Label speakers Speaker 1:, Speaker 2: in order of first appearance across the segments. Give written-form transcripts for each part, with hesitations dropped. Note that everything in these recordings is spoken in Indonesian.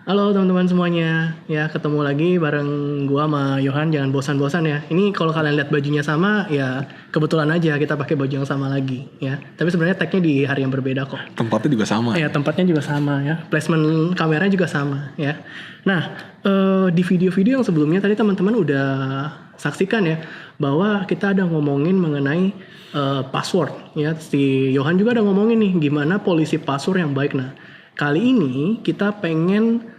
Speaker 1: Halo teman-teman semuanya, ya ketemu lagi bareng gua sama Yohan. Jangan bosan-bosan ya. Ini kalau kalian lihat bajunya sama, ya kebetulan aja kita pakai baju yang sama lagi, ya. Tapi sebenarnya tagnya di hari yang berbeda kok.
Speaker 2: Tempatnya juga sama.
Speaker 1: Ya tempatnya juga sama ya, placement kameranya juga sama ya. Nah di video-video yang sebelumnya tadi teman-teman udah saksikan ya bahwa kita ada ngomongin mengenai password ya. Si Yohan juga ada ngomongin nih gimana polisi password yang baik. Nah kali ini kita pengen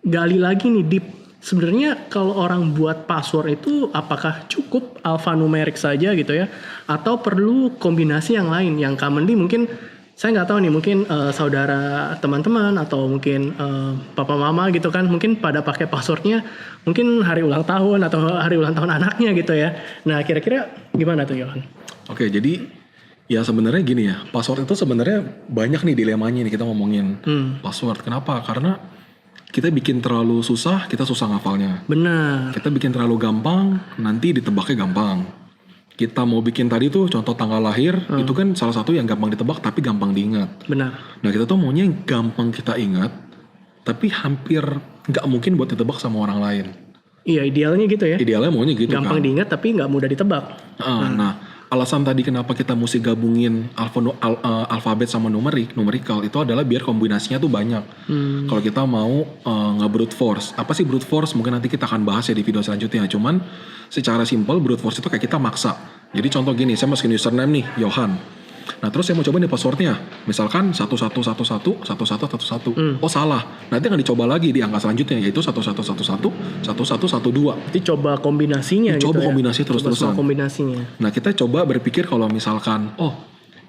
Speaker 1: gali lagi nih deep. Sebenarnya kalau orang buat password itu apakah cukup alphanumerik saja gitu ya, atau perlu kombinasi yang lain yang commonly mungkin saya nggak tahu nih, mungkin saudara teman-teman atau mungkin papa mama gitu kan mungkin pada pakai passwordnya mungkin hari ulang tahun atau hari ulang tahun anaknya gitu ya. Nah kira-kira gimana tuh Yohan?
Speaker 2: Oke, jadi ya sebenarnya gini ya, password itu sebenarnya banyak nih dilemanya nih kita ngomongin password. Kenapa? Karena kita bikin terlalu susah, kita susah ngafalnya.
Speaker 1: Benar.
Speaker 2: Kita bikin terlalu gampang, nanti ditebaknya gampang. Kita mau bikin tadi tuh contoh tanggal lahir, itu kan salah satu yang gampang ditebak tapi gampang diingat.
Speaker 1: Benar.
Speaker 2: Nah kita tuh maunya yang gampang kita ingat, tapi hampir nggak mungkin buat ditebak sama orang lain.
Speaker 1: Iya idealnya gitu ya.
Speaker 2: Idealnya maunya gitu
Speaker 1: Gampang
Speaker 2: kan.
Speaker 1: diingat tapi nggak mudah ditebak.
Speaker 2: Nah, alasan tadi kenapa kita mesti gabungin alfabet sama numerical itu adalah biar kombinasinya tuh banyak. Kalau kita mau nge-brute force, apa sih brute force? Mungkin nanti kita akan bahas ya di video selanjutnya. Cuman secara simpel brute force itu kayak kita maksa. Jadi contoh gini, saya masukin username nih, Yohan. Nah terus saya mau coba nih passwordnya, misalkan 11111111. Oh salah, nanti akan dicoba lagi di angka selanjutnya yaitu 11111112.
Speaker 1: Jadi coba kombinasinya gitu
Speaker 2: Coba
Speaker 1: ya.
Speaker 2: kombinasi
Speaker 1: Coba
Speaker 2: terus-terusan.
Speaker 1: semua kombinasinya.
Speaker 2: Nah kita coba berpikir kalau misalkan, oh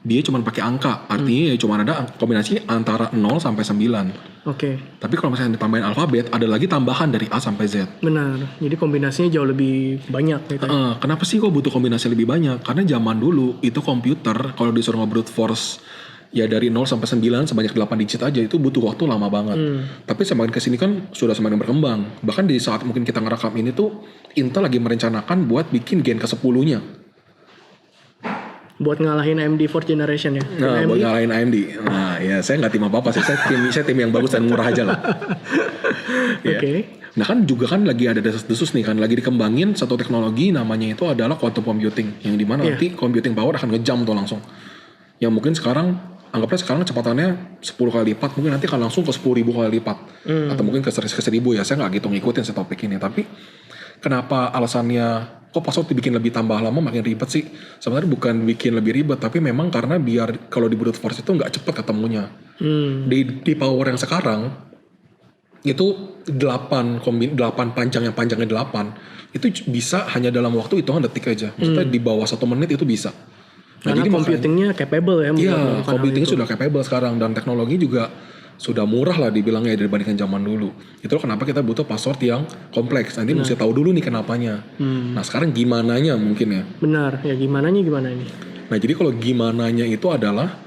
Speaker 2: dia cuma pakai angka, artinya ya cuma ada kombinasi antara 0 sampai 9.
Speaker 1: Oke.
Speaker 2: Tapi kalau misalnya ditambahin alfabet, ada lagi tambahan dari A sampai Z.
Speaker 1: Benar. Jadi kombinasinya jauh lebih banyak gitu ya.
Speaker 2: Kenapa sih kok butuh kombinasi lebih banyak? Karena zaman dulu itu komputer kalau disuruh nge-brute force ya dari 0 sampai 9 sebanyak 8 digit aja itu butuh waktu lama banget. Tapi semakin kesini kan sudah semakin berkembang. Bahkan di saat mungkin kita ngerekam ini tuh Intel lagi merencanakan buat bikin gen ke-10-nya.
Speaker 1: Buat ngalahin AMD 4th generation ya.
Speaker 2: Nah,
Speaker 1: AMD.
Speaker 2: buat ngalahin AMD. Nah, ya saya nggak tim apa-apa sih. Saya tim yang bagus dan murah aja lah. Ya.
Speaker 1: Oke.
Speaker 2: Nah kan juga kan lagi ada desas-desus nih kan. Lagi dikembangin satu teknologi namanya itu adalah quantum computing. Yang dimana nanti computing power akan ngejam tuh langsung. Yang mungkin sekarang, anggapnya sekarang kecepatannya 10 kali lipat. Mungkin nanti akan langsung ke 10.000 kali lipat. Atau mungkin ke 1.000 ya. Saya nggak gitu ngikutin si topik ini. Tapi kenapa alasannya kok password dibikin lebih tambah lama makin ribet sih? Sebenarnya bukan bikin lebih ribet, tapi memang karena biar kalau di brute force itu nggak cepat ketemunya. Di power yang sekarang itu 8 panjangnya 8 itu bisa hanya dalam waktu hitungan detik aja. Maksudnya di bawah 1 menit itu bisa.
Speaker 1: Karena jadi computingnya capable ya.
Speaker 2: Iya, computingnya sudah capable sekarang dan teknologi juga sudah murah lah dibilangnya dibandingkan zaman dulu. Itu kenapa kita butuh password yang kompleks. Nanti mesti tahu dulu nih kenapanya. Nah sekarang gimananya mungkin ya.
Speaker 1: Benar, ya gimana ini?
Speaker 2: Nah jadi kalau gimananya itu adalah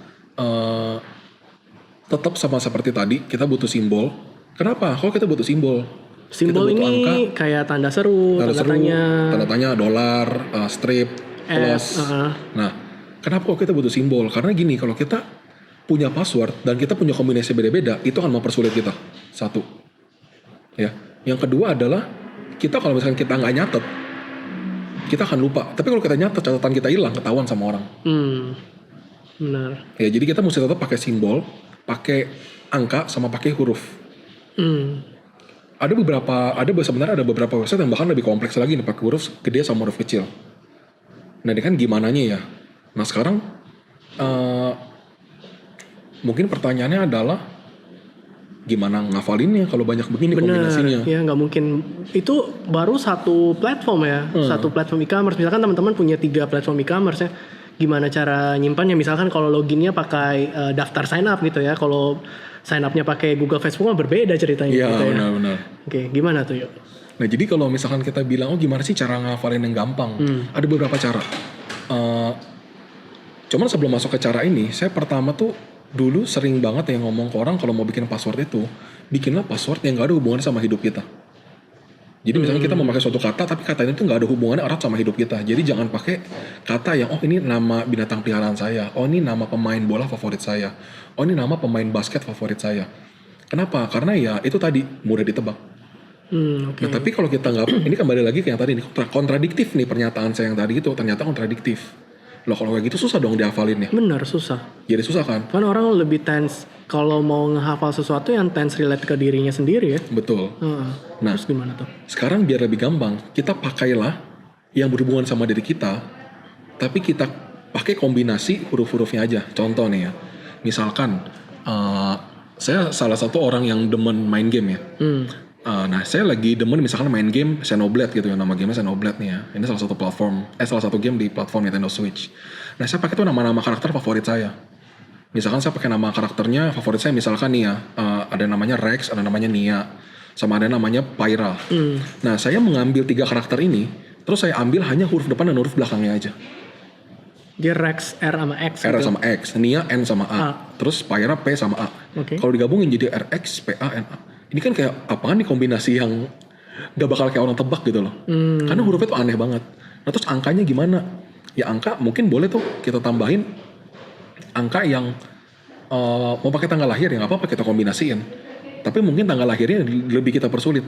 Speaker 2: tetap sama seperti tadi kita butuh simbol. Kenapa? Kalau kita butuh simbol.
Speaker 1: Simbol ini angka, kayak tanda seru,
Speaker 2: tanda tanya, dolar, strip, plus. Nah kenapa kok kita butuh simbol? Karena gini, kalau kita punya password dan kita punya kombinasi beda-beda, itu akan mempersulit kita. Satu. Ya. Yang kedua adalah kita kalau misalnya kita nggak nyatet, kita akan lupa. Tapi kalau kita nyatet, catatan kita hilang, ketahuan sama orang.
Speaker 1: Benar.
Speaker 2: Ya, jadi kita mesti tetap pakai simbol, pakai angka, sama pakai huruf. Sebenarnya ada beberapa website yang bahkan lebih kompleks lagi nih, pakai huruf gede sama huruf kecil. Nah, ini kan gimananya ya. Nah, sekarang mungkin pertanyaannya adalah gimana ngafalinnya kalau banyak begini kombinasinya?
Speaker 1: Ya nggak mungkin. Itu baru satu platform ya, satu platform e-commerce. Misalkan teman-teman punya 3 platform e-commerce ya, gimana cara nyimpannya? Misalkan kalau loginnya pakai daftar sign up gitu ya, kalau sign upnya pakai Google Facebook mah berbeda ceritanya.
Speaker 2: Iya
Speaker 1: gitu
Speaker 2: benar-benar.
Speaker 1: Oke, gimana tuh yuk?
Speaker 2: Nah jadi kalau misalkan kita bilang gimana sih cara ngafalin yang gampang? Ada beberapa cara. Cuman sebelum masuk ke cara ini, saya pertama tuh dulu sering banget yang ngomong ke orang kalau mau bikin password itu, bikinlah password yang gak ada hubungannya sama hidup kita. Jadi misalnya kita memakai suatu kata, tapi kata ini tuh gak ada hubungannya erat sama hidup kita. Jadi jangan pakai kata yang, oh ini nama binatang peliharaan saya, oh ini nama pemain bola favorit saya, oh ini nama pemain basket favorit saya. Kenapa? Karena ya itu tadi mudah ditebak.
Speaker 1: Oke.
Speaker 2: Nah tapi kalau kita nggak, ini kembali lagi ke yang tadi nih, kontradiktif nih pernyataan saya yang tadi itu ternyata kontradiktif. Loh kalau kayak gitu susah dong dihafalinnya.
Speaker 1: Bener, susah.
Speaker 2: Jadi susah kan?
Speaker 1: Kan orang lebih tense kalau mau ngehafal sesuatu yang tense relate ke dirinya sendiri ya.
Speaker 2: Betul. Nah,
Speaker 1: Terus gimana tuh?
Speaker 2: sekarang biar lebih gampang, kita pakailah yang berhubungan sama diri kita, tapi kita pakai kombinasi huruf-hurufnya aja. Contoh nih ya, misalkan saya salah satu orang yang demen main game ya. Nah, saya lagi demen misalkan main game Xenoblade gitu ya, nama gamenya Xenoblade nih ya. Ini salah satu salah satu game di platform Nintendo Switch. Nah, saya pakai tuh nama-nama karakter favorit saya. Misalkan saya pakai nama karakternya favorit saya misalkan nih ya, ada namanya Rex, ada namanya Nia, sama ada namanya Pyra. Nah, saya mengambil 3 karakter ini, terus saya ambil hanya huruf depan dan huruf belakangnya aja.
Speaker 1: Dia Rex R sama X.
Speaker 2: R
Speaker 1: gitu.
Speaker 2: sama X, Nia N sama A, terus Pyra P sama A.
Speaker 1: Oke.
Speaker 2: Kalau digabungin jadi RX, PA, NA. Ini kan kayak apaan nih kombinasi yang gak bakal kayak orang tebak gitu loh. Karena hurufnya tuh aneh banget. Nah terus angkanya gimana? Ya angka mungkin boleh tuh kita tambahin angka yang mau pakai tanggal lahir ya nggak apa-apa kita kombinasiin. Tapi mungkin tanggal lahirnya lebih kita persulit.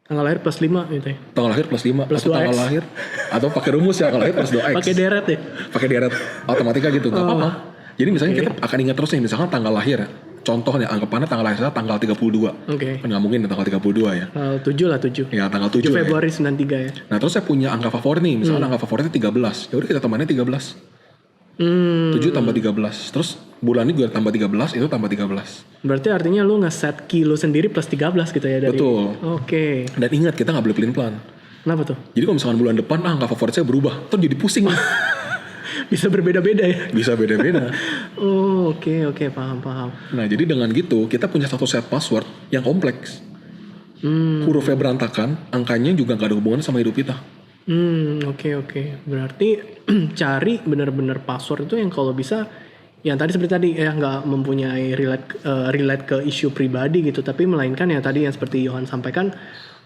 Speaker 1: Tanggal lahir plus 5 gitu ya.
Speaker 2: Tanggal lahir plus 5
Speaker 1: Plus
Speaker 2: atau
Speaker 1: 2X.
Speaker 2: tanggal lahir atau pakai rumus ya tanggal lahir plus 2x.
Speaker 1: Pakai deret ya.
Speaker 2: Pakai deret matematika gitu nggak apa-apa. Jadi misalnya kita akan ingat terus nih misalkan tanggal lahir ya. Contohnya anggapannya tanggal lahir saya tanggal 32.
Speaker 1: Oke.
Speaker 2: Kan nggak mungkin tanggal 32 ya.
Speaker 1: Tanggal 7 lah 7.
Speaker 2: Ya tanggal 7
Speaker 1: Februari
Speaker 2: ya.
Speaker 1: 93 ya.
Speaker 2: Nah terus saya punya angka favorit nih. Misalnya angka favoritnya 13. Ya udah kita tambahinnya 13. 7 tambah 13. Terus bulan ini juga tambah 13. Itu tambah 13.
Speaker 1: Berarti artinya lu nge-set kilo sendiri plus 13 gitu ya dari.
Speaker 2: Betul.
Speaker 1: Oke.
Speaker 2: Dan ingat kita nggak boleh pelin-pelan.
Speaker 1: Kenapa tuh?
Speaker 2: Jadi kalau misalkan bulan depan angka favorit saya berubah. Terus jadi pusing.
Speaker 1: Bisa berbeda-beda ya.
Speaker 2: Bisa beda-beda.
Speaker 1: Oh, oke, paham.
Speaker 2: Nah jadi dengan gitu kita punya satu set password yang kompleks. Hurufnya berantakan, angkanya juga nggak ada hubungan sama hidup kita.
Speaker 1: Oke. Berarti cari benar-benar password itu yang kalau bisa yang tadi seperti tadi ya nggak mempunyai relate ke isu pribadi gitu, tapi melainkan yang tadi yang seperti Johan sampaikan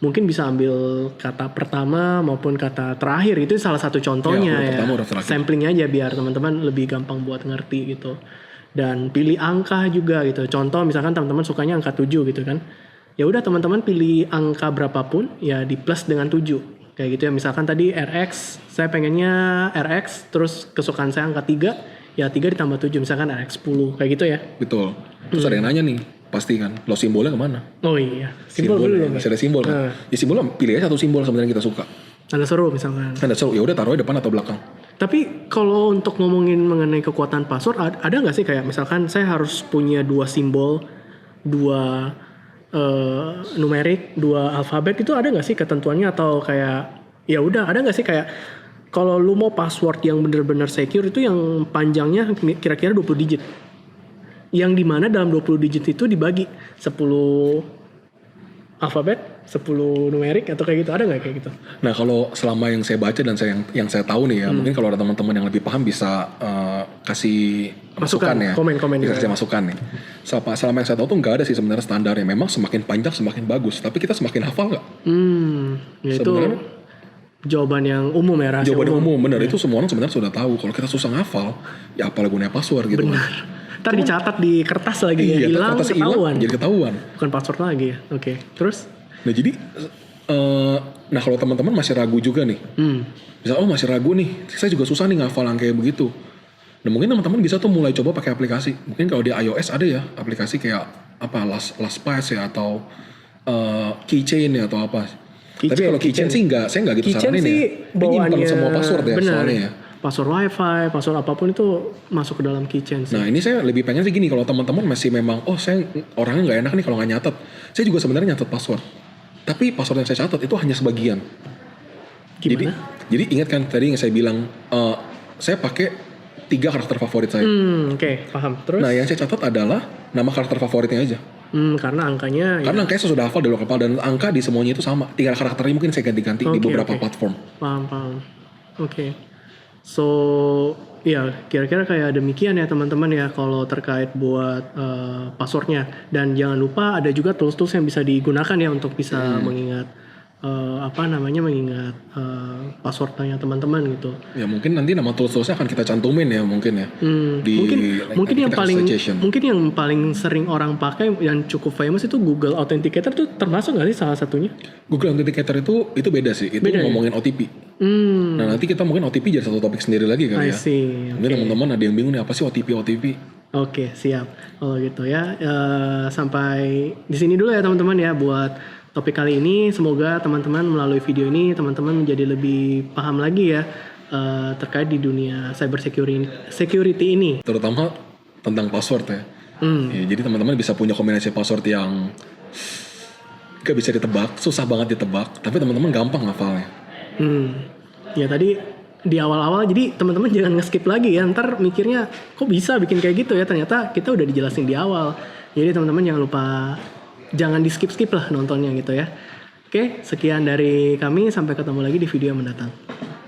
Speaker 1: mungkin bisa ambil kata pertama maupun kata terakhir itu salah satu contohnya
Speaker 2: huruf
Speaker 1: ya.
Speaker 2: pertama, huruf terakhir.
Speaker 1: Sampling aja biar teman-teman lebih gampang buat ngerti gitu. Dan pilih angka juga gitu. Contoh misalkan teman-teman sukanya angka 7 gitu kan. Ya udah teman-teman pilih angka berapapun ya di plus dengan 7. Kayak gitu ya. Misalkan tadi RX, saya pengennya RX terus kesukaan saya angka 3, ya 3 ditambah 7 misalkan RX 10 kayak gitu ya.
Speaker 2: Betul. Terus ada yang nanya nih, pasti kan, lo simbolnya kemana?
Speaker 1: Oh iya, simbol dulu ya.
Speaker 2: Masih ada simbol kan? Ya simbolnya pilih aja satu simbol sebenarnya kita suka.
Speaker 1: Tanda seru misalkan.
Speaker 2: Kan seru, ya udah taruhnya depan atau belakang.
Speaker 1: Tapi kalau untuk ngomongin mengenai kekuatan password, ada nggak sih kayak misalkan saya harus punya 2 simbol, 2 numerik, 2 alfabet itu ada nggak sih ketentuannya atau kayak ya udah ada nggak sih kayak kalau lu mau password yang benar-benar secure itu yang panjangnya kira-kira 20 digit. Yang dimana dalam 20 digit itu dibagi 10 alfabet, 10 numerik atau kayak gitu, ada nggak kayak gitu?
Speaker 2: Nah kalau selama yang saya baca dan yang saya tahu nih ya, mungkin kalau ada teman-teman yang lebih paham bisa kasih masukan ya.
Speaker 1: Komen
Speaker 2: bisa
Speaker 1: juga.
Speaker 2: kasih masukan nih. Selama yang saya tahu tuh nggak ada sih sebenarnya standarnya. Memang semakin panjang semakin bagus. Tapi kita semakin hafal nggak?
Speaker 1: Ya itu
Speaker 2: Sebenarnya
Speaker 1: jawaban yang umum ya, rahasia
Speaker 2: jawaban umum bener.
Speaker 1: Ya.
Speaker 2: Itu semua orang sebenarnya sudah tahu. Kalau kita susah ngafal, ya apalah gunanya password gitu.
Speaker 1: Benar. Ntar dicatat di kertas lagi ya, hilang
Speaker 2: kertas
Speaker 1: ketahuan.
Speaker 2: jadi ketahuan.
Speaker 1: Bukan password lagi ya. Oke. Terus?
Speaker 2: Nah jadi, nah kalau teman-teman masih ragu juga nih, misal masih ragu nih, saya juga susah nih ngafal yang kayak begitu. Nah mungkin teman-teman bisa tuh mulai coba pakai aplikasi. Mungkin kalau di iOS ada ya aplikasi kayak apa LastPass ya atau Keychain ya atau apa. Tapi kalau Keychain sih saya nggak gitu saranin ya. Dia nyimpan semua password ya soalnya ya.
Speaker 1: Password wifi, password apapun itu masuk ke dalam Keychain sih.
Speaker 2: Nah ini saya lebih pengen sih gini, kalau teman-teman masih memang, saya orangnya nggak enak nih kalau nggak nyatet. Saya juga sebenarnya nyatet password. Tapi password yang saya catat itu hanya sebagian.
Speaker 1: Gimana?
Speaker 2: Jadi ingat kan tadi yang saya bilang, saya pakai 3 karakter favorit saya.
Speaker 1: Oke, paham. Terus?
Speaker 2: Nah yang saya catat adalah nama karakter favoritnya aja.
Speaker 1: Karena angkanya.
Speaker 2: Karena angkanya saya sudah hafal di luar kepala dan angka di semuanya itu sama. Tinggal karakternya mungkin saya ganti-ganti di beberapa platform.
Speaker 1: Paham. Oke. So, ya kira-kira kayak demikian ya teman-teman ya kalau terkait buat passwordnya. Dan jangan lupa ada juga tools-tools yang bisa digunakan ya untuk bisa mengingat mengingat passwordnya teman-teman gitu.
Speaker 2: Ya mungkin nanti nama tools-toolsnya akan kita cantumin ya mungkin ya.
Speaker 1: Mungkin yang paling sering orang pakai yang cukup famous itu Google Authenticator tuh termasuk nggak sih salah satunya?
Speaker 2: Google Authenticator itu beda sih. Itu
Speaker 1: Beda,
Speaker 2: ngomongin OTP. Nah nanti kita mungkin OTP jadi satu topik sendiri lagi kali ya. Mungkin teman-teman ada yang bingung nih apa sih OTP.
Speaker 1: Oke, siap. Kalau gitu ya, sampai di sini dulu ya teman-teman ya buat topik kali ini. Semoga teman-teman melalui video ini teman-teman menjadi lebih paham lagi ya terkait di dunia cyber security ini.
Speaker 2: Terutama tentang password ya. Ya jadi teman-teman bisa punya kombinasi password yang gak bisa ditebak, susah banget ditebak, tapi teman-teman gampang ngafalnya.
Speaker 1: Ya tadi di awal-awal jadi teman-teman jangan nge-skip lagi ya, ntar mikirnya kok bisa bikin kayak gitu ya, ternyata kita udah dijelasin di awal. Jadi teman-teman jangan lupa jangan di skip-skip lah nontonnya gitu ya. Oke, sekian dari kami, sampai ketemu lagi di video yang mendatang.